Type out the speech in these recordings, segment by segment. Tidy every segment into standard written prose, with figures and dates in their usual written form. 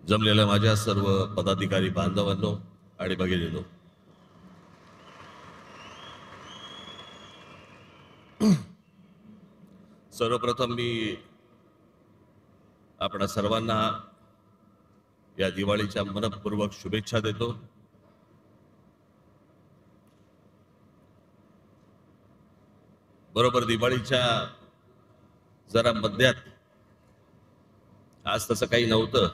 जमलेल्या माझ्या सर्व पदाधिकारी बांधवांनो आणि भगिनींनो, सर्वप्रथम मी आपणा सर्वांना या दिवाळीच्या मनपूर्वक शुभेच्छा देतो। बरोबर दिवाळीच्या जरा मध्यात, आज तसं काही नव्हतं,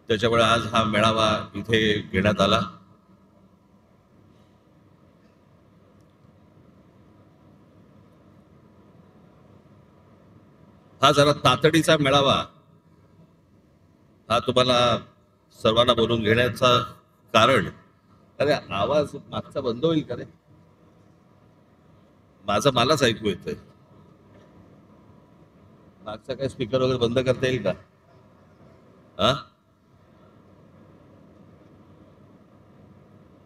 त्याच्यामुळे आज हा मेळावा इथे घेण्यात आला। हा जरा तातडीचा मेळावा, हा तुम्हाला सर्वांना बोलून घेण्याचा कारण, अरे आवाज मागचा बंद होईल का रे? माझं मलाच ऐकू येतंय। मागचा काय स्पीकर वगैरे बंद करता येईल का? हा,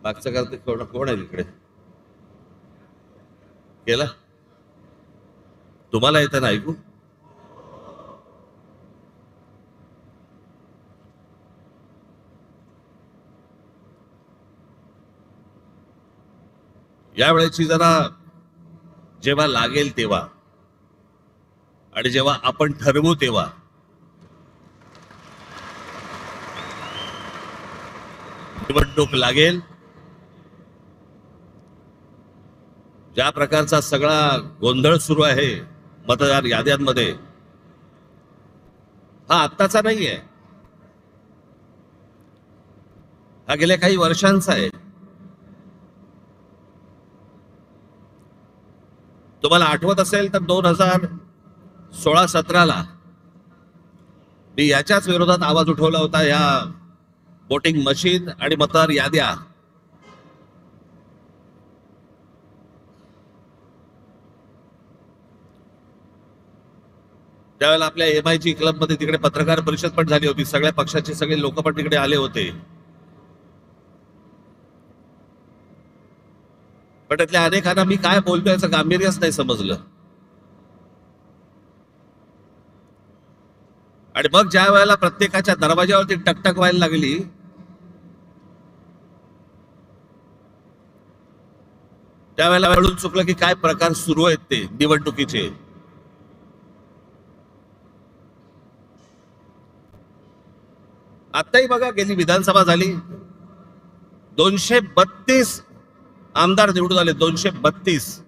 मागचा करते कोण आहे इकडे? केला? तुम्हाला येतं ना ऐकू? यावेळेची जरा जेव्हा लागेल तेव्हा आणि जेव्हा आपण ठरवू तेव्हा निवडणूक लागेल, ज्या प्रकारचा सगळा गोंधळ सुरू आहे मतदार याद्यांमध्ये, हा आत्ताचा नाहीये, हा गेल्या काही वर्षांचा आहे। तुम्हाला आठवत असेल तर 2016-17ला मी याच्याच विरोधात आवाज उठवला होता, या वोटिंग मशीन आणि मतदार याद्या त्यावेळेला आपल्या MIG क्लबमध्ये तिकडे पत्रकार परिषद पण झाली होती, सगळ्या पक्षाचे सगळे लोक पण तिकडे आले होते, पण त्यातल्या अनेकांना मी काय बोलतोय याचं गांभीर्यच नाही समजलं। आणि मग ज्या वेळेला प्रत्येकाच्या दरवाजावरती टकटक व्हायला लागली, त्यावेळेला कळून चुकलं की काय प्रकार सुरू आहेत ते निवडणुकीचे। आताही बघा, गेली विधानसभा झाली, 232 आमदार निवडून आले, 232।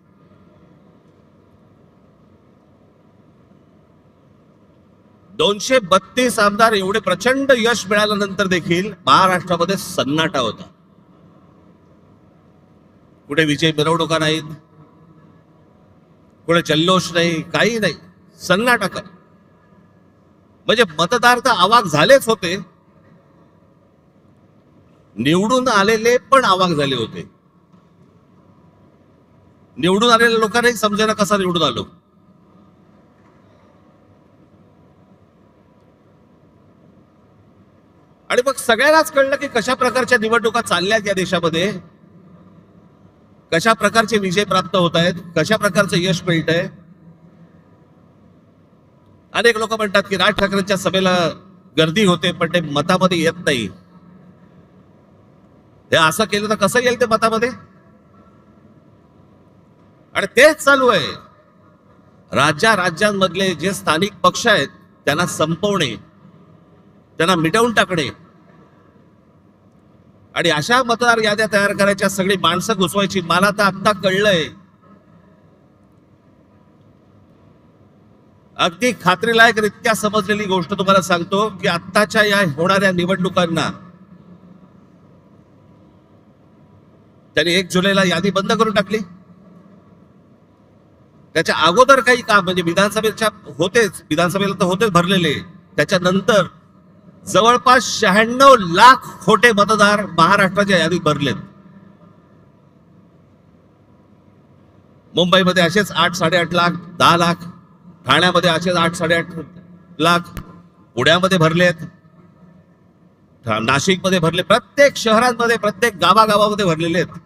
आमदार, एवढे प्रचंड यश मिळाल्यानंतर देखील महाराष्ट्रामध्ये सन्नाटा होता। कुठे विजय मिरवणुका नाहीत, कुठे जल्लोष नाही, काही नाही, सन्नाटा कर। म्हणजे मतदार तर अवाक झालेच होते, निवडून आलेले पण अवाक झाले होते। निवडून आलेल्या लोकांनाही समजेना कसा निवडून आलो। आणि मग सगळ्यांनाच कळलं की कशा प्रकारच्या निवडणुका चालल्यात या देशामध्ये, कशा प्रकारचे विजय प्राप्त होत आहेत, कशा प्रकारचं यश मिळत आहे। अनेक लोक म्हणतात की राज ठाकरेंच्या सभेला गर्दी होते पण ते मतामध्ये येत नाही। हे असं केलं तर कसं येईल ते मतामध्ये? आणि तेच चालू आहे। राज्यांमधले जे स्थानिक पक्ष आहेत त्यांना संपवणे, त्यांना मिटवून टाकणे आणि अशा मतदार याद्या तयार करायच्या, सगळी माणसं घुसवायची। मला तर आता कळलंय, अगदी खात्रीलायकरित्या समजलेली गोष्ट तुम्हाला सांगतो की आत्ताच्या या होणाऱ्या निवडणुकांना त्यांनी 1 जुलैला यादी बंद करून टाकली। त्याच्या अगोदर काही काम, म्हणजे विधानसभेच्या होतेच, विधानसभेला तर होतेच भरलेले, त्याच्यानंतर जवळपास 96 लाख खोटे मतदार महाराष्ट्राच्या यादीत भरलेत. मुंबईमध्ये असेच 8-8.5 लाख, 10 लाख, ठाण्यामध्ये असेच 8-8.5 लाख, पुण्यामध्ये भरलेत, नाशिकमध्ये भरले, प्रत्येक शहरांमध्ये, प्रत्येक गावागावामध्ये भरलेले आहेत.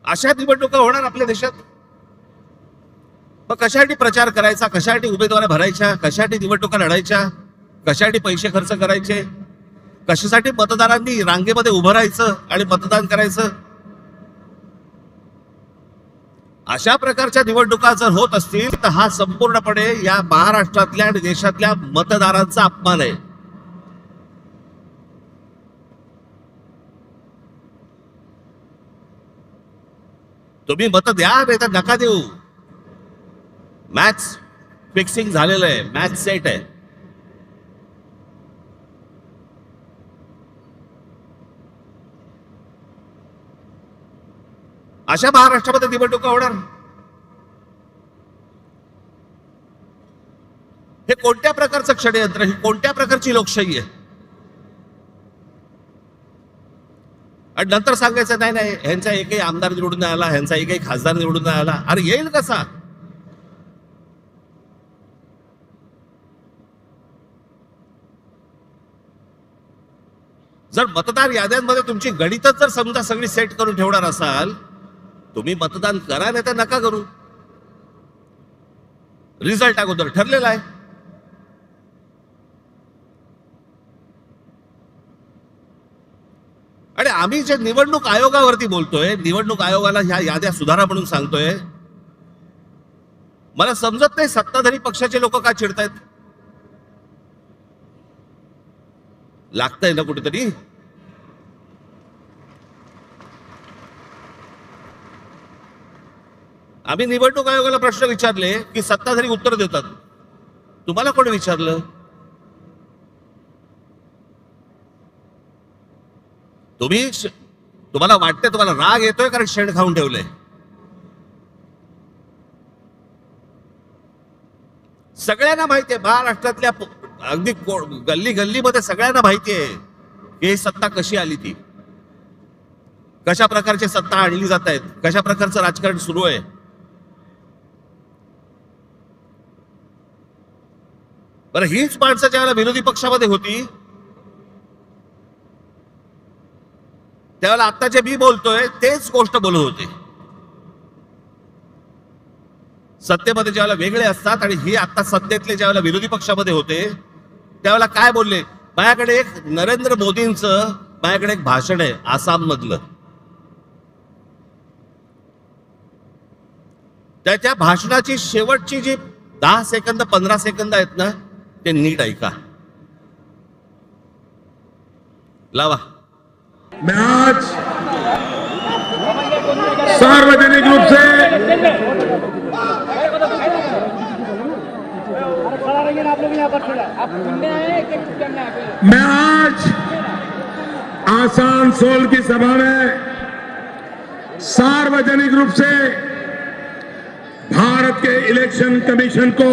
अशा निवडणुका होणार आपल्या देशात. मग कशासाठी प्रचार करायचा, कशासाठी उमेदवार भरायच्या, कशासाठी निवडणुका लढायच्या, कशासाठी पैसे खर्च करायचे, कशासाठी मतदारांनी रांगेमध्ये उभं राहायचं आणि मतदान करायचं. अशा प्रकारच्या निवडणुका जर होत असतील तर हा संपूर्णपणे या महाराष्ट्रातल्या आणि देशातल्या मतदारांचा अपमान आहे. तुम्ही मत द्या नाही तर नका देऊ. मॅच फिक्सिंग झालेलं आहे, मॅच सेट आहे. अशा महाराष्ट्रामध्ये निवडणुका होणार. हे कोणत्या प्रकारचं षडयंत्र, ही कोणत्या प्रकारची लोकशाही आहे. आणि नंतर सांगायचं नाही नाही ह्यांचा एकही आमदार निवडून नाही आला, ह्यांचा एकही खासदार निवडून नाही आला. अरे येईल कसा. जर मतदार याद्यांमध्ये तुमची गणितच जर समजा सगळी सेट करून ठेवणार असाल, तुम्ही मतदान करा नाही तर नका करू. रिझल्ट अगोदर ठरलेला आहे. आणि आम्ही जे निवडणूक आयोगावरती बोलतोय, निवडणूक आयोगाला ह्या याद्या सुधारा म्हणून सांगतोय, मला समजत नाही सत्ताधारी पक्षाचे लोक का चिडतायत. लागतंय ना कुठेतरी. आम्ही निवडणूक आयोगाला प्रश्न विचारले की सत्ताधारी उत्तर देतात. तुम्हाला कोण विचारलं. तुम्हाला वाटतंय, तुम्हाला राग येतोय कारण शेण खाऊन ठेवलंय. सगळ्यांना माहिती आहे, महाराष्ट्रातल्या अगदी गल्ली गल्लीमध्ये सगळ्यांना माहिती आहे की ही सत्ता कशी आली, ती कशा प्रकारची सत्ता आणली जात आहेत, कशा प्रकारचं राजकारण सुरू आहे. बरं, हीच माणसं ज्यावेळेला विरोधी पक्षामध्ये होती त्यावेळेला आता जे मी बोलतोय तेच गोष्ट बोलत होते. सत्तेमध्ये ज्यावेळेला वेगळे असतात आणि ही आता सत्तेतले ज्यावेळेला विरोधी पक्षामध्ये होते त्यावेळेला काय बोलले. माझ्याकडे एक नरेंद्र मोदींचं माझ्याकडे एक भाषण आहे आसाम मधलं, त्याच्या भाषणाची शेवटची जी 10 सेकंद 15 सेकंद आहेत ना, ते नीट ऐका. लावा. मैं आज सार्वजनिक रूप से मैं आज आसनसोल की सभा में सार्वजनिक रूप से भारत के इलेक्शन कमीशन को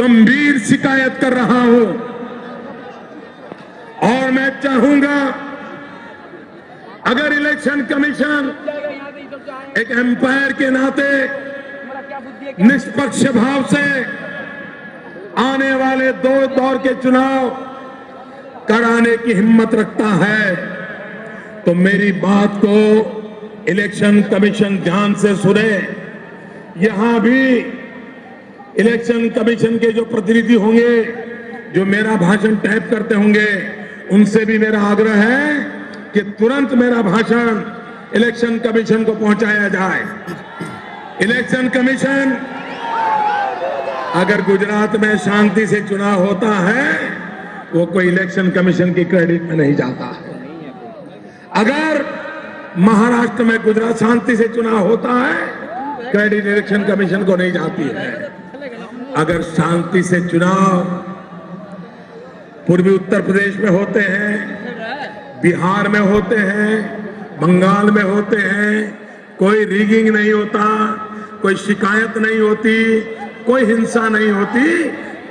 गंभीर शिकायत कर रहा हूं. और मैं चाहूंगा अगर इलेक्शन कमीशन एक एम्पायर के नाते निष्पक्ष भाव से आने वाले 2 दौर के चुनाव कराने की हिम्मत रखता है तो मेरी बात को इलेक्शन कमीशन ध्यान से सुने. यहां भी इलेक्शन कमीशन के जो प्रतिनिधि होंगे, जो मेरा भाषण टाइप करते होंगे, उनसे भी मेरा आग्रह है कि तुरंत मेरा भाषण इलेक्शन कमीशन को पहुंचाया जाए. इलेक्शन कमीशन, अगर गुजरात में शांति से चुनाव होता है वो कोई इलेक्शन कमीशन की क्रेडिट में नहीं जाता है. अगर महाराष्ट्र में गुजरात शांति से चुनाव होता है क्रेडिट इलेक्शन कमीशन को नहीं जाती है. अगर शांति से चुनाव पूर्वी उत्तर प्रदेश में होते हैं, बिहार में होते हैं, बंगाल में होते हैं, कोई रिगिंग नहीं होता, कोई शिकायत नहीं होती, कोई हिंसा नहीं होती,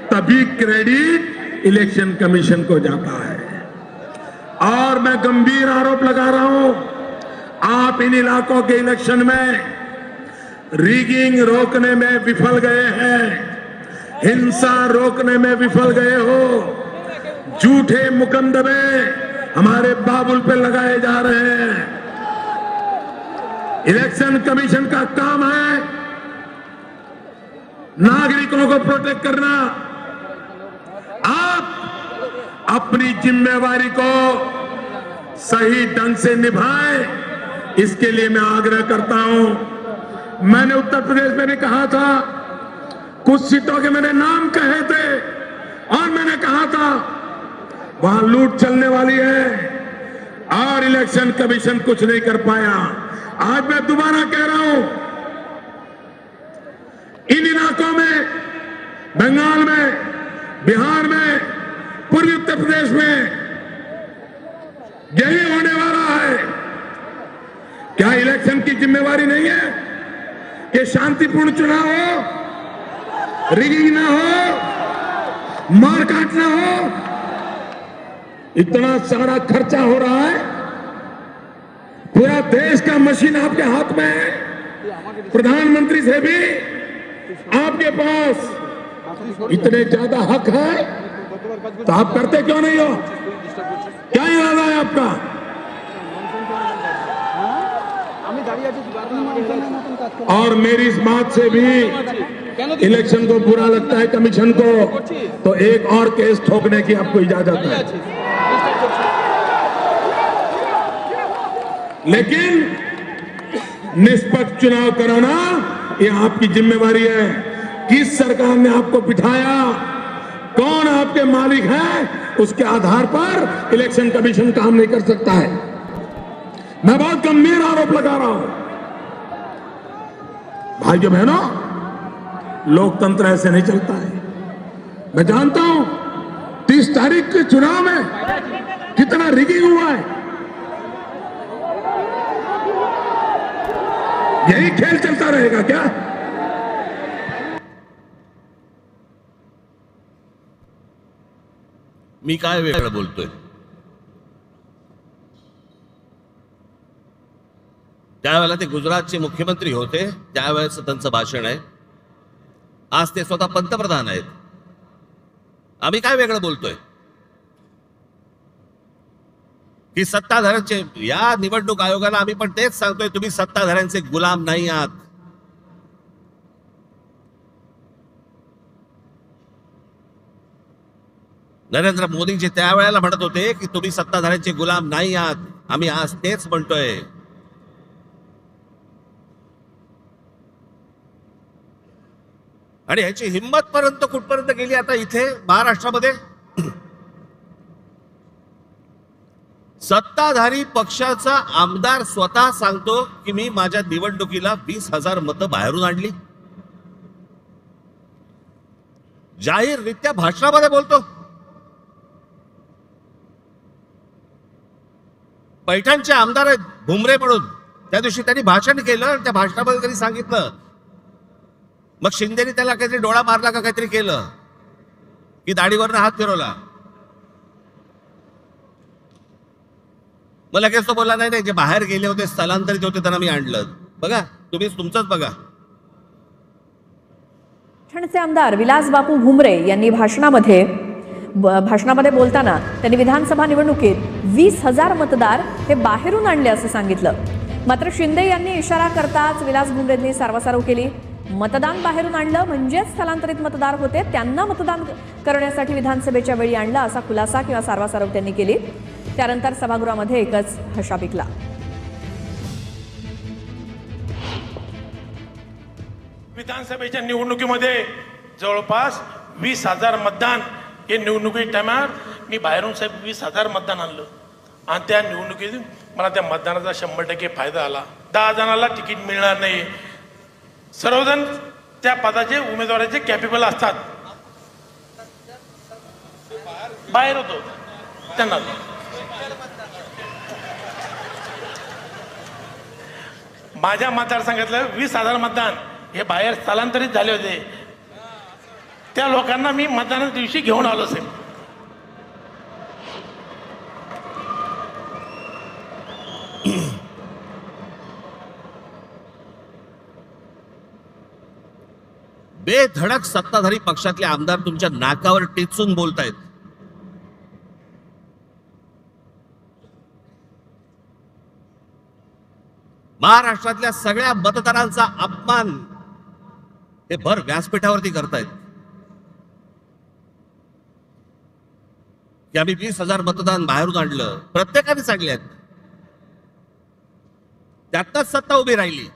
तभी क्रेडिट इलेक्शन कमीशन को जाता है। और मैं गंभीर आरोप लगा रहा हूं, आप इन इलाकों के इलेक्शन में रिगिंग रोकने में विफल गए हैं, हिंसा रोकने में विफल गए हो, झूठे मुकदमे हमारे बाबुल पे लगाए जा रहे हैं। इलेक्शन कमीशन का काम है नागरिकों को प्रोटेक्ट करना। आप अपनी जिम्मेवारी को सही ढंग से निभाएं, इसके लिए मैं आग्रह करता हूं। मैंने उत्तर प्रदेश में भी कहा था, कुछ सीटों के मैंने नाम कहे थे और मैंने कहा था वहां लूट चलने वाली है और इलेक्शन कमीशन कुछ नहीं कर पाया। आज मैं दोबारा कह रहा हूं, इन इलाकों में, बंगाल में, बिहार में, पूर्वी उत्तर प्रदेश में यही होने वाला है। क्या इलेक्शन की जिम्मेवारी नहीं है कि शांतिपूर्ण चुनाव हो, रिगिंग ना हो, मारकाट ना हो? इतना सारा खर्चा हो रहा है, पूरा देश का मशीन आपके हाथ में है, प्रधानमंत्री से भी आपके पास इतने ज्यादा हक है, तो आप करते क्यों नहीं हो? क्या इरादा है आपका? और मेरी इस बात से भी इलेक्शन को बुरा लगता है कमीशन को, तो एक और केस ठोकने की आपको इजाजत है। लेकिन निष्पक्ष चुनाव कराना ये आपकी जिम्मेवारी है। किस सरकार ने आपको बिठाया, कौन आपके मालिक है, उसके आधार पर इलेक्शन कमीशन काम नहीं कर सकता है। मैं बहुत गंभीर आरोप लगा रहा हूं। भाइयों बहनों, लोकतंत्र ऐसे नहीं चलता है। मैं जानता हूं 30 तारीख के चुनाव में कितना रिगिंग हुआ है। यही खेल चलता रहेगा क्या? मी काय वेगळं बोलतोय? त्यावेळेला ते गुजरातचे मुख्यमंत्री होते, त्यावेळेचं त्यांचं भाषण आहे. आज ते स्वतः पंतप्रधान आहेत. आम्ही काय वेगळं बोलतोय? की सत्ताधाऱ्यांचे, या निवडणूक आयोगाला आम्ही पण तेच सांगतोय, तुम्ही सत्ताधाऱ्यांचे गुलाम नाही आहात. नरेंद्र मोदीजी त्यावेळेला म्हणत होते की तुम्ही सत्ताधाऱ्यांचे गुलाम नाही आहात. आम्ही आज तेच म्हणतोय. आणि ह्याची हिंमत पर्यंत कुठपर्यंत गेली आता इथे महाराष्ट्रामध्ये? सत्ताधारी पक्षाचा आमदार स्वतः सांगतो की मी माझ्या निवडणुकीला 20,000 मतं बाहेरून आणली. जाहीररित्या भाषणामध्ये बोलतो. पैठणचे आमदार आहेत भुमरे म्हणून, त्या दिवशी त्यांनी भाषण केलं आणि त्या भाषणामध्ये त्यांनी सांगितलं, मग शिंदेनी त्याला काहीतरी डोळा मारला का काहीतरी केलं की दाढीवरनं हात फिरवला. मग लगेच तो बोलला, नाही नाही, जे बाहेर गेले होते, स्थलांतरित होते, त्यांना मी आणलं. बघा, तुम्हीच तुमचंच बघा. पैठणचे आमदार विलास बापू भुमरे यांनी भाषणामध्ये बोलताना त्यांनी विधानसभा निवडणुकीत 20,000 मतदार हे बाहेरून आणले असं सांगितलं. मात्र शिंदे यांनी इशारा करताच विलास भुमरेंनी सारवासारव केली. मतदान बाहेरून आणलं म्हणजेच स्थलांतरित मतदार होते, त्यांना मतदान करण्यासाठी विधानसभेच्या वेळी आणलं असा खुलासा किंवा सारवासारव त्यांनी केली. त्यानंतर सभागृहामध्ये एकच हशा पिकला. विधानसभेच्या निवडणुकीमध्ये जवळपास 20,000 मतदान हे निवडणुकी टायमार मी बाहेरून साहेब 20,000 मतदान आणलं आणि त्या निवडणुकीत मला त्या मतदानाचा 100% फायदा आला. 10 जणांना तिकीट मिळणार नाही. सर्वजण त्या पदाचे उमेदवाराचे कॅपेबल असतात. बाहेर होतो त्यांना. माझ्या मतदारसंघातलं 20,000 मतदान हे बाहेर स्थलांतरित झाले होते, त्या लोकांना मी मतदानाच्या दिवशी घेऊन आलो साहेब. बेधडक सत्ताधारी पक्षातले आमदार तुमच्या नाकावर टेचून बोलतायत. महाराष्ट्रातल्या सगळ्या मतदारांचा अपमान हे भर व्यासपीठावरती करतायत की आम्ही 20,000 मतदान बाहेरून आणलं. प्रत्येकाने सांगले आहेत, त्यातच सत्ता उभी राहिली.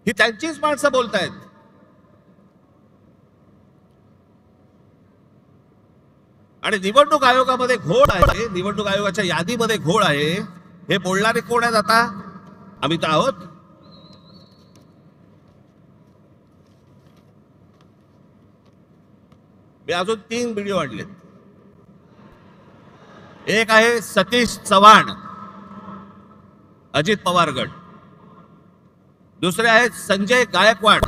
ही त्यांचीच माणसं बोलतायत. आणि निवडणूक आयोगामध्ये घोळ आहे, निवडणूक आयोगाच्या यादीमध्ये घोळ आहे. हे बोलणारे कोण आहेत आता? आम्ही तर आहोत. मी अजून 3 व्हिडिओ आणलेत. एक आहे सतीश चव्हाण, अजित पवार गट. दुसरे आहेत संजय गायकवाड,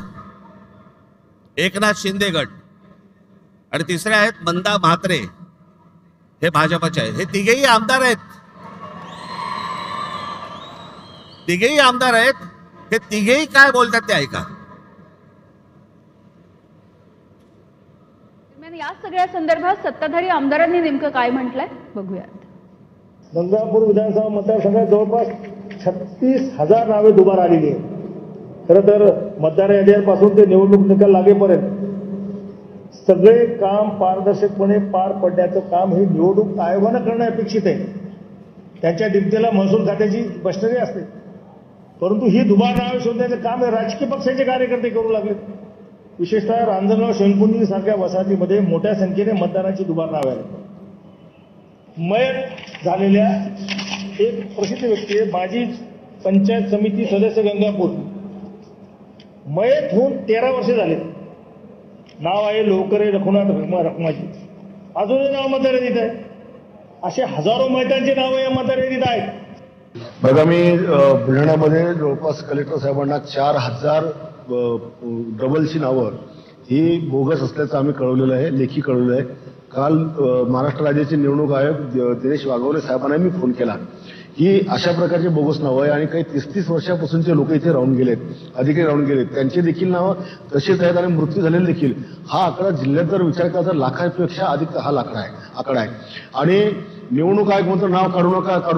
एकनाथ शिंदे गट. आणि तिसरे आहेत मंदा म्हात्रे, हे भाजपचे आहेत. हे तिघेही आमदार आहेत, तिघेही आमदार आहेत. हे तिघेही काय बोलतात ते ऐका. या सगळ्या संदर्भात सत्ताधारी आमदारांनी नेमकं काय म्हटलंय बघूयात. गंगापूर विधानसभा मतदारसंघात जवळपास 36,000 नावे दुबार आलेली आहेत. खरं तर मतदार याद्यांपासून ते निवडणूक निकाल लागेपर्यंत सगळे काम पारदर्शकपणे पार पडण्याचं काम हे निवडणूक आयोगानं करणं अपेक्षित आहे. त्यांच्या डिप्टीला महसूल खात्याची मशिनरी असते, परंतु ही दुबार नावे शोधण्याचं काम हे राजकीय पक्षाचे कार्यकर्ते करू लागले. विशेषतः रांजणगाव शेणकुंडी सारख्या वसाहतीमध्ये मोठ्या संख्येने मतदानाची दुबार नावे आहेत. मयत झालेल्या एक प्रसिद्ध व्यक्ती आहे, माजी पंचायत समिती सदस्य गंगापूर, मयत होऊन 13 वर्षे झाले. नाव आहे लोकरे रघुनाथ रखमाजी, अजूनही नाव मतदार यादीत आहे. असे हजारो मयतांचे नाव या मतदार यादीत आहेत. बघा, मी बुलढाण्यामध्ये जवळपास कलेक्टर साहेबांना 4,000 डबलची नावं ही बोगस असल्याचं आम्ही कळवलेलं आहे, लेखी कळवलं आहे. काल महाराष्ट्र राज्याचे निवडणूक आयोग दिनेश वाघोले साहेबांना मी फोन केला की अशा प्रकारचे बोगस नावं आहे आणि काही 30-30 वर्षापासूनचे लोक इथे राहून गेलेत, अधिकारी राहून गेलेत, त्यांचे देखील नावं तसेच आहेत आणि मृत्यू झालेले देखील. हा आकडा जिल्ह्यात जर विचार केला तर लाखापेक्षा अधिक हा आकडा आहे. आणि निवडणूक आयोग म्हणतो नाव काढू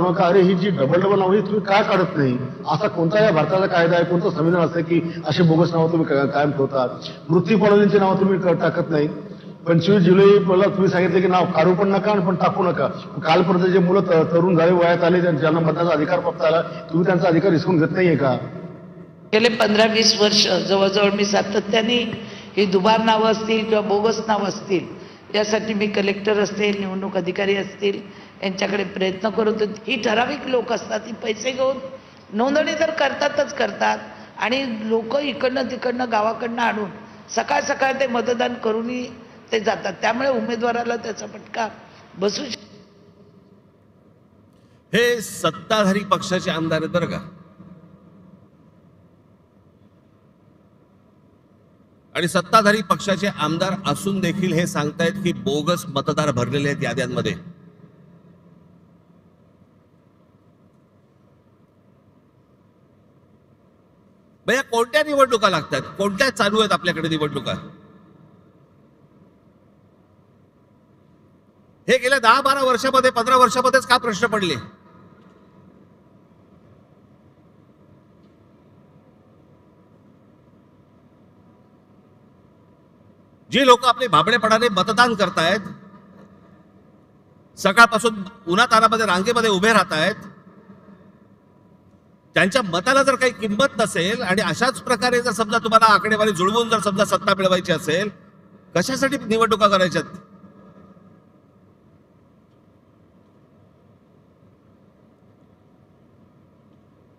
नका. अरे ही जी डबल नाव ही तुम्ही काय काढत नाही? असा कोणता या भारताचा कायदा आहे, कोणतं संविधान असतं की असे बोगस नावं तुम्ही कायम ठेवतात? मृत्यू पावलेल्यांची नावं तुम्ही टाकत नाही. 25 जुलैला तुम्ही सांगितले की नाव काढू पण नका पण टाकू नका. कालपर्यंत जे मुलं तरुण झाले, वयात आले, ज्यांना मतदानाचा अधिकार प्राप्त झाला, तुम्ही त्यांचा अधिकार हिसकून घेत नाहीये का? गेले 15-20 वर्ष जवळजवळ मी सातत्याने ही दुबार नावं असतील किंवा बोगस नावं असतील यासाठी मी कलेक्टर असतील, निवडणूक अधिकारी असतील यांच्याकडे प्रयत्न करत होते. ही ठराविक लोक असतात, ही पैसे घेऊन नोंदणी तर करतात आणि लोक इकडनं तिकडनं गावाकडनं आणून सकाळ सकाळ ते मतदान करूनही ते जातात. त्यामुळे उमेदवाराला त्याचा फटका बसू शकतो. हे सत्ताधारी पक्षाचे आमदार आहेत बरं का. आणि सत्ताधारी पक्षाचे आमदार असून देखील हे सांगतायत की बोगस मतदार भरलेले आहेत याद्यांमध्ये. भैया, कोणत्या निवडणुका लागतात? कोणत्या चालू आहेत आपल्याकडे निवडणुका? हे गेल्या 10-12 वर्षामध्ये, 15 वर्षामध्येच का प्रश्न पडले? जी लोक आपले भाबडेपणाने मतदान करतायत, सकाळपासून उन्हातानामध्ये रांगेमध्ये उभे राहतायत, त्यांच्या मताला जर काही किंमत नसेल आणि अशाच प्रकारे जर समजा तुम्हाला आकडेवारी जुळवून जर समजा सत्ता मिळवायची असेल, कशासाठी निवडणुका करायच्यात?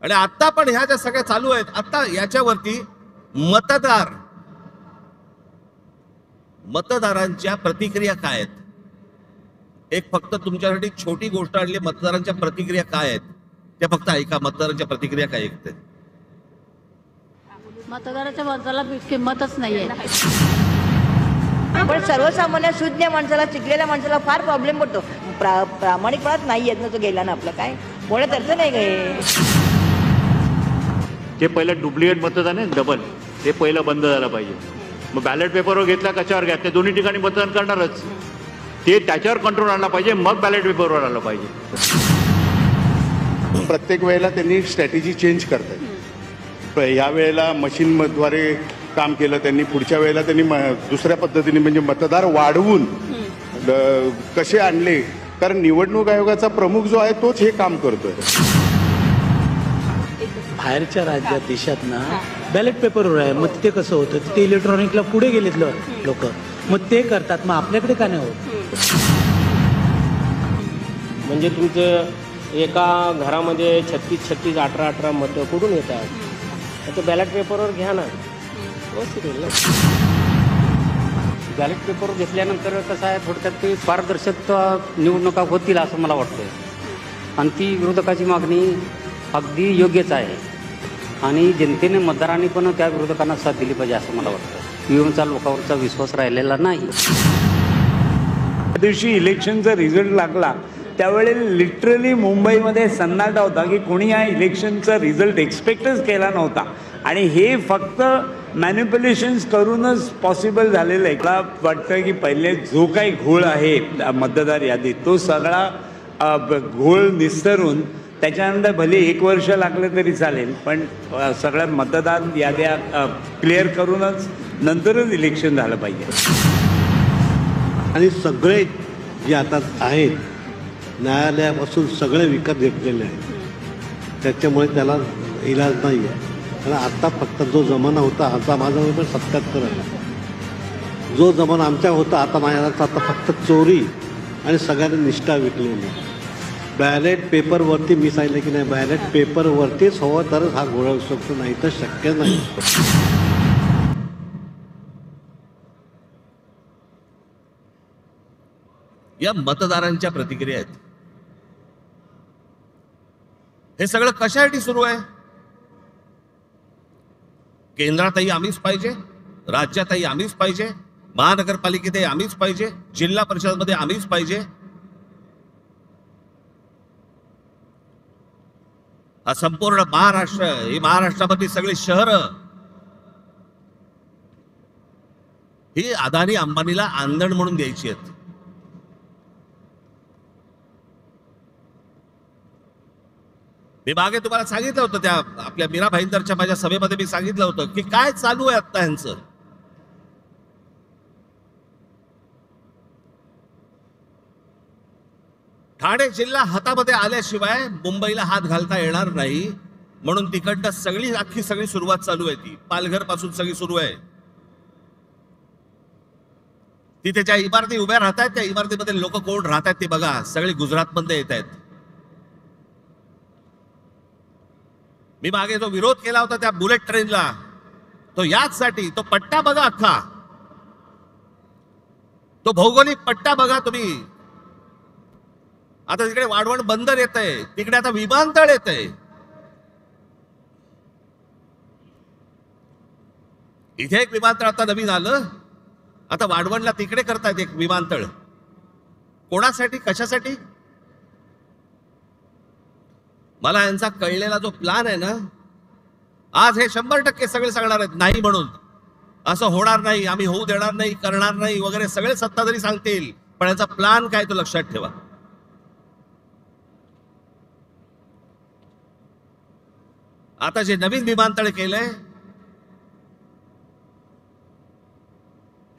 आणि आता पण ह्या ज्या सगळ्या चालू आहेत, आता याच्यावरती मतदारांच्या प्रतिक्रिया काय आहेत? एक फक्त तुमच्यासाठी छोटी गोष्ट आणली, मतदारांच्या प्रतिक्रिया काय आहेत? ते फक्त ऐका, मतदारांच्या प्रतिक्रिया काय ऐकते. मतदाराच्या माणसाला किंमतच नाहीये. पण सर्वसामान्य शून्य माणसाला, शिकलेल्या माणसाला फार प्रॉब्लेम पडतो. प्रामाणिकपणात नाही येत ना तो गेला ना आपलं काय बोलत अर्थ नाही काय. ते पहिलं डुप्लिकेट मतदान आहे डबल, ते पहिलं बंद झालं पाहिजे. मग बॅलेट पेपरवर घेतला कशावर घ्या, ते दोन्ही ठिकाणी मतदान करणारच, ते त्याच्यावर कंट्रोल आणला पाहिजे, मग बॅलेट पेपरवर आलं पाहिजे. प्रत्येक वेळेला त्यांनी स्ट्रॅटेजी चेंज करतात. ह्या वेळेला मशीनद्वारे काम केलं त्यांनी, पुढच्या वेळेला त्यांनी दुसऱ्या पद्धतीने म्हणजे मतदार वाढवून कसे आणले, कारण निवडणूक आयोगाचा प्रमुख जो आहे तोच हे काम करतोय. बाहेरच्या राज्यात देशात ना बॅलेट पेपरवर आहे, मग तिथे कसं होतं, तिथे इलेक्ट्रॉनिकला पुढे गेलेत लोक, मग ते करतात, मग आपल्याकडे का नाही होत. म्हणजे तुमचं एका घरामध्ये 36 18 मतं कुठून येतात, ते बॅलेट पेपरवर घ्या ना, व्यवस्थित होईल ना. बॅलेट पेपरवर घेतल्यानंतर कसं आहे, थोडक्यात ते पारदर्शक निवडणुका होतील असं मला वाटतं. आणि ती विरोधकाची मागणी अगदी योग्यच आहे आणि जनतेने, मतदारांनी पण त्या विरोधकांना साथ दिली पाहिजे असं मला वाटतं. ईव्हीएमचा लोकांवरचा विश्वास राहिलेला नाही. त्या दिवशी इलेक्शनचा रिझल्ट लागला त्यावेळी लिटरली मुंबईमध्ये सन्नाटा होता की कोणी या इलेक्शनचा रिझल्ट एक्सपेक्टच केला नव्हता. आणि हे फक्त मॅनिप्युलेशन्स करूनच पॉसिबल झालेलं आहे. मला वाटतं की पहिले जो काही घोळ आहे मतदार यादीत, तो सगळा घोळ निस्तरून त्याच्यानंतर भले 1 वर्ष लागलं तरी चालेल, पण सगळ्या मतदार याद्या क्लिअर करूनच नंतरच इलेक्शन झालं पाहिजे. आणि सगळे जे आता आहेत न्यायालयापासून सगळे विकत घेतलेले आहेत, त्याच्यामुळे त्याला इलाज नाही आहे. आणि आता फक्त जो जमाना होता, आता माझा वय 77 आहे, जो जमाना आमच्या होता आता माझ्या आता फक्त चोरी आणि सगळ्यांनी निष्ठा विकलेली. बॅलेट पेपरवरती मी सांगितलं की नाही, बॅलेट पेपरवरतीच हवं तरच हा घोळ होऊ शकतो, नाही तर शक्य नाही. या मतदारांच्या प्रतिक्रिया आहेत. हे सगळं कशासाठी सुरू आहे? केंद्रातही आम्हीच पाहिजे, राज्यातही आम्हीच पाहिजे, महानगरपालिकेतही आम्हीच पाहिजे, जिल्हा परिषदमध्ये आम्हीच पाहिजे. हा संपूर्ण महाराष्ट्र, ही महाराष्ट्रामधली सगळी शहरं ही अदानी अंबानीला आंदण म्हणून द्यायची आहेत. मी मागे तुम्हाला सांगितलं होतं, त्या आपल्या मीरा भाईंदरच्या माझ्या सभेमध्ये मी सांगितलं होतं की काय चालू आहे आता ह्यांचं. ठाणे जिल्हा हातामध्ये आल्याशिवाय मुंबईला हात घालता येणार नाही, म्हणून तिकडनं सगळी अख्खी सगळी सुरुवात चालू आहे. ती पालघर पासून सगळी सुरू आहे. तिथे ज्या इमारती उभ्या राहत आहेत त्या इमारतीमध्ये लोक कोण राहत आहेत ते बघा, सगळे गुजरातमध्ये येत आहेत. मी मागे जो विरोध केला होता त्या बुलेट ट्रेनला, तो याचसाठी, तो पट्टा बघा अख्खा, तो भौगोलिक पट्टा बघा तुम्ही. आता तिकडे वाढवण बंदर येत आहे, तिकडे आता विमानतळ येत आहे. इथे एक विमानतळ आता नवीन आलं, आता वाढवणला तिकडे करतायत एक विमानतळ. कोणासाठी, कशासाठी? मला यांचा कळलेला जो प्लान आहे ना, आज हे 100% सगळे सांगणार आहेत नाही म्हणून, असं होणार नाही, आम्ही होऊ देणार नाही, करणार नाही वगैरे सगळे सत्ताधारी सांगतील, पण यांचा प्लान काय तो लक्षात ठेवा. आता जे नवीन विमानतळ केलंय,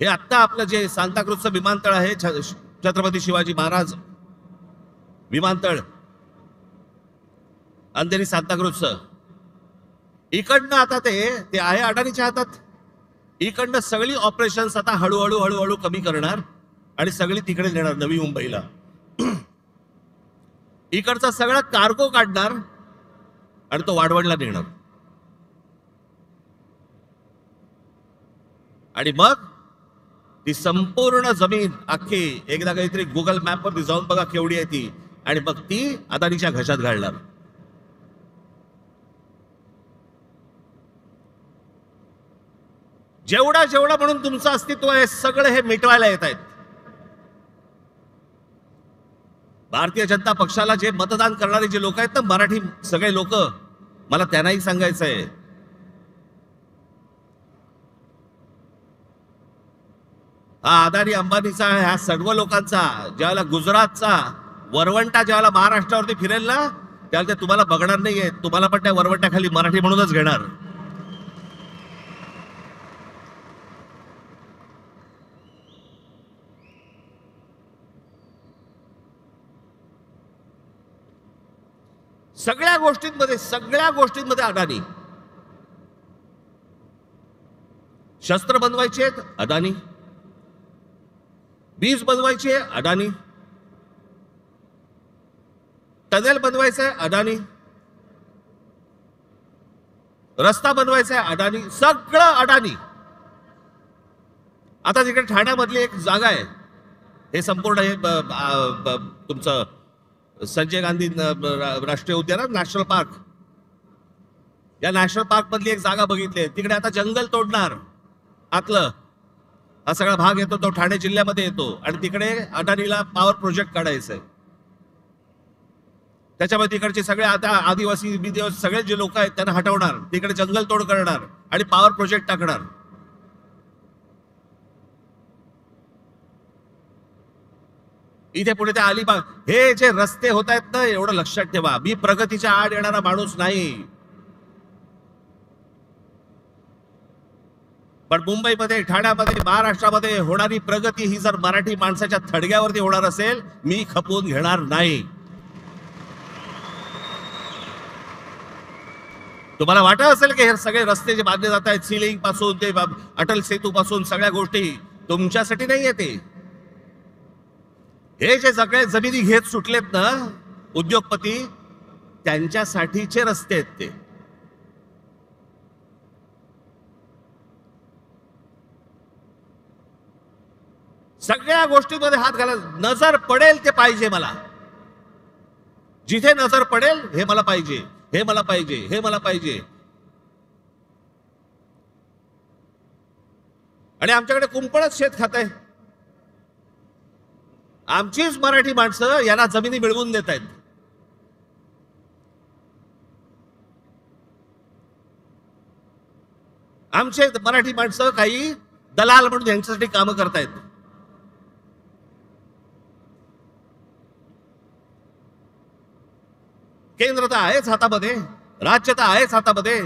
हे आत्ता आपलं जे सांताक्रूजचं विमानतळ आहे, छत्रपती शिवाजी महाराज विमानतळ, अंधेरी सांताक्रूजचं, इकडनं आता ते आहे अडाणीच्या हातात. इकडनं सगळी ऑपरेशन्स आता हळूहळू हळूहळू कमी करणार आणि सगळी तिकडे नेणार नवी मुंबईला. इकडचा सगळा कार्गो काढणार आणि तो वाढवणला नेणार. आणि मग ती संपूर्ण जमीन अख्खी एकदा काहीतरी गुगल मॅपवरती जाऊन बघा केवढी आहे ती, आणि मग ती अदानीच्या घशात घालणार. जेवढा जेवढा म्हणून तुमचं अस्तित्व आहे सगळं हे मिटवायला येत आहेत. भारतीय जनता पक्षाला जे मतदान करणारे जे लोक आहेत ना, मराठी सगळे लोक, मला त्यांनाही सांगायचं आहे, हा अदानी अंबानीचा ह्या सर्व लोकांचा ज्यावेळेला गुजरातचा वरवंटा ज्यावेळेला महाराष्ट्रावरती फिरेल ना, त्यावेळेला ते तुम्हाला बघणार नाहीये, तुम्हाला पण त्या वरवंट्याखाली मराठी म्हणूनच घेणार. सगळ्या गोष्टींमध्ये अदानी. शस्त्र बनवायचे अदानी, बीज बनवायचे अदानी, टनेल बनवायचे अदानी, रस्ता बनवायचा अदानी, सगळं अदानी. आता तिकडे ठाण्यामधली एक जागा आहे, हे संपूर्ण हे तुमचं संजय गांधी राष्ट्रीय उद्यान, नॅशनल पार्क, या नॅशनल पार्क मधली एक जागा बघितली. तिकडे आता जंगल तोडणार आतलं, हा सगळा भाग येतो तो ठाणे जिल्ह्यामध्ये येतो, आणि तिकडे अदानीला पॉवर प्रोजेक्ट काढायचं आहे. त्याच्यामध्ये तिकडचे सगळे आता आदिवासी सगळे जे लोक आहेत त्यांना हटवणार, तिकडे जंगल तोड करणार आणि पॉवर प्रोजेक्ट टाकणार. इथे पुढे त्या अलिबाग, हे जे रस्ते होत आहेत ना, एवढं लक्षात ठेवा, मी प्रगतीच्या आड येणारा माणूस नाही, पण मुंबईमध्ये, ठाण्यामध्ये, महाराष्ट्रामध्ये होणारी प्रगती ही जर मराठी माणसाच्या थडग्यावरती होणार असेल, मी खपवून घेणार नाही. तुम्हाला वाटत असेल की हे सगळे रस्ते जे बांधले जात आहेत, सिलिंग पासून ते अटल सेतू पासून सगळ्या गोष्टी तुमच्यासाठी नाही येते. हे जे सगळे जमिनी घेत सुटलेत ना उद्योगपती, त्यांच्यासाठीचे रस्ते आहेत ते. सगळ्या गोष्टींमध्ये हात घाला. नजर पडेल ते पाहिजे मला, जिथे नजर पडेल हे मला पाहिजे, हे मला पाहिजे, हे मला पाहिजे. आणि आमच्याकडे कुंपणच शेत खात आहे. आमचीच मराठी माणसं यांना जमिनी मिळवून देत आहेत. आमचे मराठी माणसं काही दलाल म्हणून यांच्यासाठी कामं करतायत. केंद्र तर आहेच हातामध्ये, राज्य तर आहेच हातामध्ये.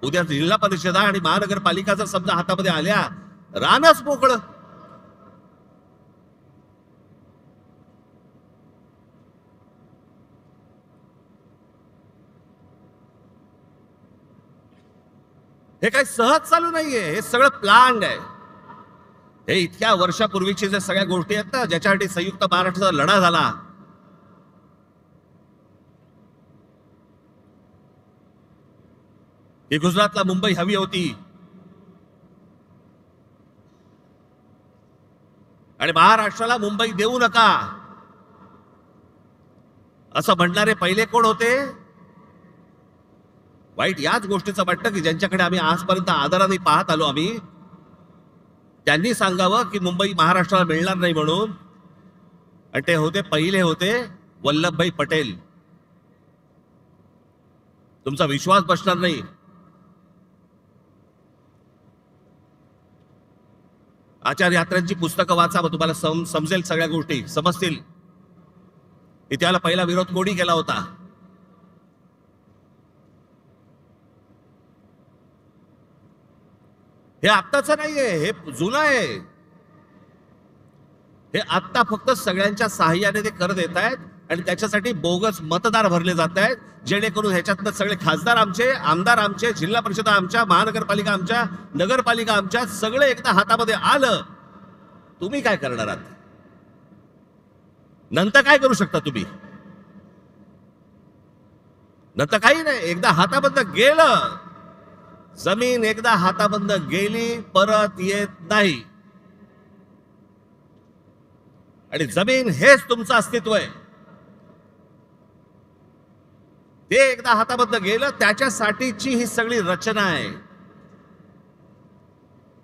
उद्या जिल्हा परिषदा आणि महानगरपालिका जर समजा हातामध्ये आल्या, रानच मोकळं. हे काही सहज चालू नाहीये, हे सगळं प्लॅन्ड आहे. हे इतक्या वर्षापूर्वीची जे सगळ्या गोष्टी आहेत ना, ज्याच्यासाठी संयुक्त महाराष्ट्राचा लढा झाला, ही गुजरातला मुंबई हवी होती आणि महाराष्ट्राला मुंबई देऊ नका असं म्हणणारे पहिले कोण होते? वाईट याच गोष्टीचं वाटतं की ज्यांच्याकडे आम्ही आजपर्यंत आदराने पाहत आलो, आम्ही त्यांनी सांगावं की मुंबई महाराष्ट्राला मिळणार नाही म्हणून. आणि ते होते, पहिले होते वल्लभभाई पटेल. तुमचा विश्वास बसणार नाही. आचार्य यात्रांची पुस्तकं वाचा, मग तुम्हाला समजेल, सगळ्या गोष्टी समजतील. इतिहाला पहिला विरोध कोणी केला होता? हे आत्ताचं नाहीये, हे जुनं आहे. हे आत्ता फक्त सगळ्यांच्या सहाय्याने ते करत येत आहेत आणि त्याच्यासाठी बोगस मतदार भरले जात आहेत, जेणेकरून ह्याच्यातनं सगळे खासदार आमचे, आमदार आमचे, जिल्हा परिषद आमच्या, महानगरपालिका आमच्या, नगरपालिका आमच्या, सगळे एकदा हातामध्ये आलं. तुम्ही काय करणार आहात? नंतर काय करू शकता तुम्ही? नंतर काही नाही. एकदा हाताबंद गेलं, जमीन एकदा हाताबंद गेली परत येत नाही. आणि जमीन हेच तुमचं अस्तित्व आहे. ते एकदा हाताबंद गेलं, त्याच्यासाठीची ही सगळी रचना आहे.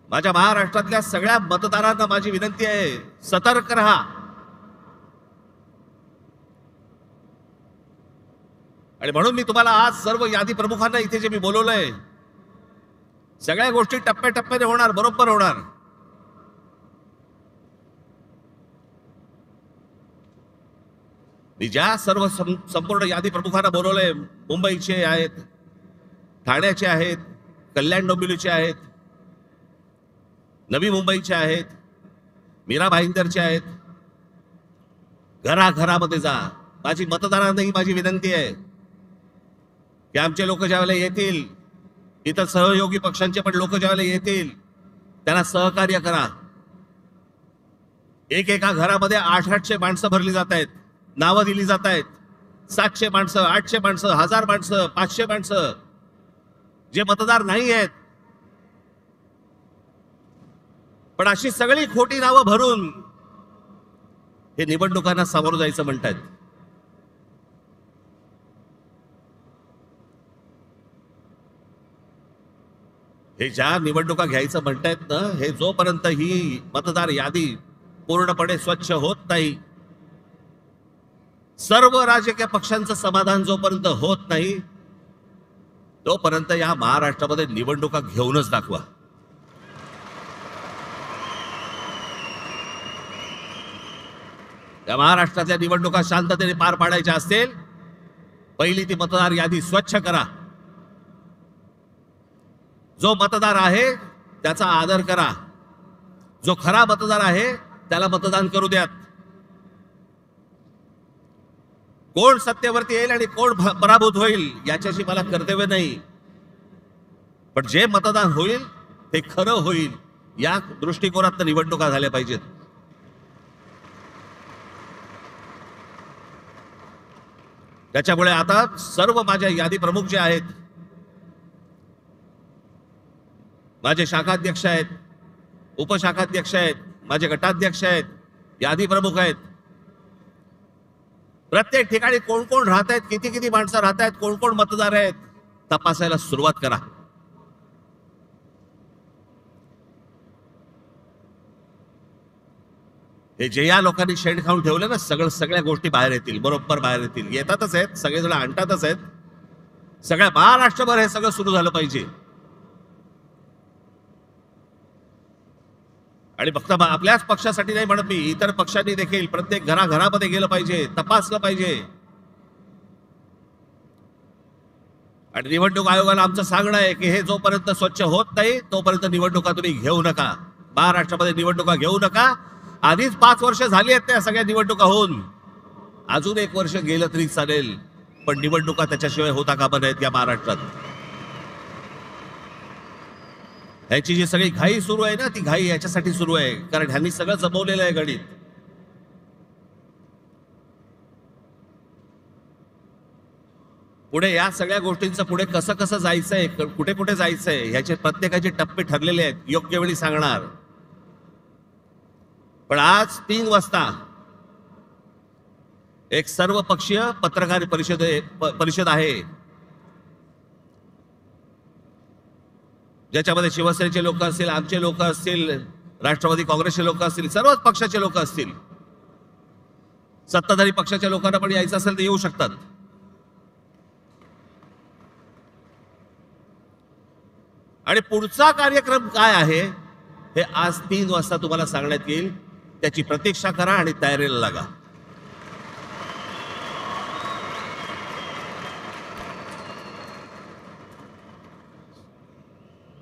माझ्या महाराष्ट्रातल्या सगळ्या मतदारांना माझी विनंती आहे, सतर्क रहा. आणि म्हणून मी तुम्हाला आज सर्व यादी प्रमुखांना इथे जे मी बोलवलंय, सगळ्या गोष्टी टप्प्याटप्प्याने होणार, बरोबर होणार. मी ज्या सर्व संपूर्ण यादी प्रमुखांना बोलवलंय, मुंबईचे आहेत, ठाण्याचे आहेत, कल्याण डोंबिवलीचे आहेत, नवी मुंबईचे आहेत, मीरा भाईंदरचे आहेत. घराघरामध्ये जा. माझी मतदारांनाही माझी विनंती आहे की आमचे लोक ज्यावेळेला येतील, इतर सहयोगी पक्षांचे पण लोक ज्यावेळेला येतील, त्यांना सहकार्य करा. एकेका घरामध्ये 800 माणसं भरली जात आहेत, नावं दिली जात आहेत. 700 माणसं, 800 माणसं, 1000 माणसं, 500 माणसं जे मतदार नाही आहेत, पण अशी सगळी खोटी नावं भरून हे निवडणुकांना सामोरं जायचं म्हणतात. हे ज्या निवडणुका घ्यायचं म्हणतायत ना, हे जोपर्यंत ही मतदार यादी पूर्णपणे स्वच्छ होत नाही, सर्व राजकीय पक्षांचं समाधान जोपर्यंत होत नाही, तोपर्यंत या महाराष्ट्रामध्ये निवडणुका घेऊनच दाखवा. या महाराष्ट्रातल्या निवडणुका शांततेने पार पाडायच्या असतील, पहिली ती मतदार यादी स्वच्छ करा. जो मतदार आहे त्याचा आदर करा. जो खरा मतदार आहे त्याला मतदान करू द्यात. कोण सत्तेवरती येईल आणि कोण पराभूत होईल याच्याशी मला कर्तव्य नाही, पण जे मतदान होईल ते खरं होईल, या दृष्टिकोनात निवडणुका झाल्या पाहिजेत. त्याच्यामुळे आता सर्व माझ्या यादी प्रमुख जे आहेत, माझे शाखाध्यक्ष आहेत, उपशाखाध्यक्ष आहेत, माझे गटाध्यक्ष आहेत, यादी प्रमुख आहेत, प्रत्येक ठिकाणी कोण कोण राहत आहेत, किती किती माणसं राहत आहेत, कोण कोण मतदार आहेत, तपासायला सुरुवात करा. हे जे या लोकांनी शेण खाऊन ठेवलं ना, सगळ्या गोष्टी बाहेर येतील, बरोबर बाहेर येतील. येतातच आहेत, सगळेजण आणतातच आहेत. सगळ्या महाराष्ट्रभर हे सगळं सुरू झालं पाहिजे. आणि फक्त आपल्याच पक्षासाठी नाही म्हणत मी, इतर पक्षांनी देखील प्रत्येक घराघरामध्ये गेलं पाहिजे, तपासलं पाहिजे. आणि निवडणूक आयोगाला आमचं सांगणं आहे की हे जोपर्यंत स्वच्छ होत नाही तोपर्यंत निवडणुका तुम्ही घेऊ नका. महाराष्ट्रामध्ये निवडणुका घेऊ नका. आधीच 5 वर्ष झाली आहेत त्या सगळ्या निवडणुका होऊन, अजून 1 वर्ष गेलं तरी चालेल, पण निवडणुका त्याच्याशिवाय होता कामा नाहीत या महाराष्ट्रात. ह्याची जी सगळी घाई सुरू आहे ना, ती घाई याच्यासाठी सुरू आहे, कारण ह्यांनी सगळं जमवलेलं आहे गणित. पुढे या सगळ्या गोष्टींचं पुढे कसं कसं जायचंय, कुठे कुठे जायचंय, ह्याचे प्रत्येकाचे टप्पे ठरलेले आहेत, योग्य वेळी सांगणार. पण आज 3 वाजता एक सर्वपक्षीय पत्रकार परिषद आहे, ज्याच्यामध्ये शिवसेनेचे लोक असतील, आमचे लोक असतील, राष्ट्रवादी काँग्रेसचे लोक असतील, सर्वच पक्षाचे लोक असतील. सत्ताधारी पक्षाच्या लोकांना पण यायचं असेल तर येऊ शकतात. आणि पुढचा कार्यक्रम काय आहे हे आज 3 वाजता तुम्हाला सांगण्यात येईल. त्याची प्रतीक्षा करा आणि तयारीला लागा.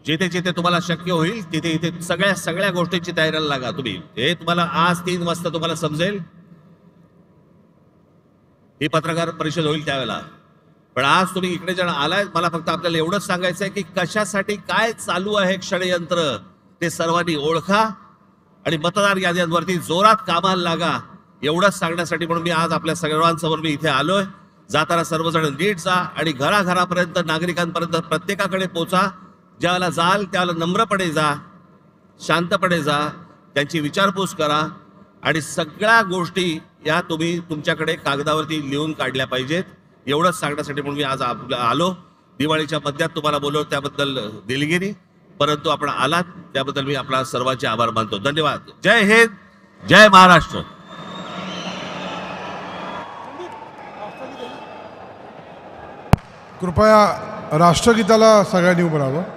जिथे जिथे तुम्हाला शक्य होईल तिथे इथे सगळ्या गोष्टींची तयारीला लागा तुम्ही. हे तुम्हाला आज 3 वाजता तुम्हाला समजेल. ही पत्रकार परिषद होईल त्यावेळेला. पण आज तुम्ही इकडे जण आलाय, मला फक्त आपल्याला एवढंच सांगायचं आहे की कशासाठी काय चालू आहे षडयंत्र ते सर्वांनी ओळखा आणि मतदार याद्यांवरती जोरात कामाला लागा, एवढंच सांगण्यासाठी म्हणून मी आज आपल्या सर्वांसमोर मी इथे आलोय. जाताना सर्वजण नीट जा आणि घराघरापर्यंत, नागरिकांपर्यंत प्रत्येकाकडे पोचा. ज्याला जाल त्याला नम्रपणे जा, शांतपणे जा, त्यांची विचारपूस करा आणि सगळ्या गोष्टी या तुम्ही तुमच्याकडे कागदावरती लिहून काढल्या पाहिजेत. एवढंच सांगण्यासाठी म्हणून मी आज आलो. दिवाळीच्या मध्यात तुम्हाला बोलवलं त्याबद्दल दिलगिरी. परंतु आपण आलात त्याबद्दल मी आपला सर्वांचे आभार मानतो. धन्यवाद. जय हिंद, जय महाराष्ट्र. कृपया राष्ट्रगीताला सगळ्यांनी उभं राहावं.